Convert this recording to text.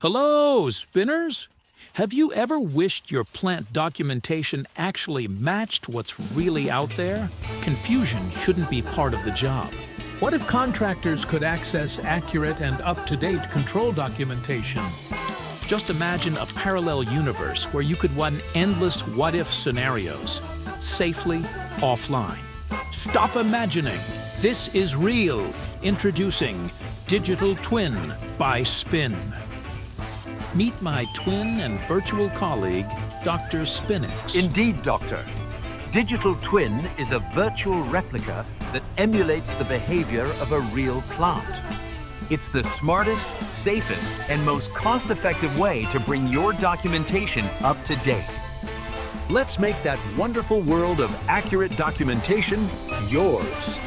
Hello, spinners! Have you ever wished your plant documentation actually matched what's really out there? Confusion shouldn't be part of the job. What if contractors could access accurate and up-to-date control documentation? Just imagine a parallel universe where you could run endless what-if scenarios, safely, offline. Stop imagining! This is real! Introducing Digital Twin by Spin. Meet my twin and virtual colleague, Dr. Spinix. Indeed, Doctor. Digital Twin is a virtual replica that emulates the behavior of a real plant. It's the smartest, safest, and most cost-effective way to bring your documentation up to date. Let's make that wonderful world of accurate documentation yours.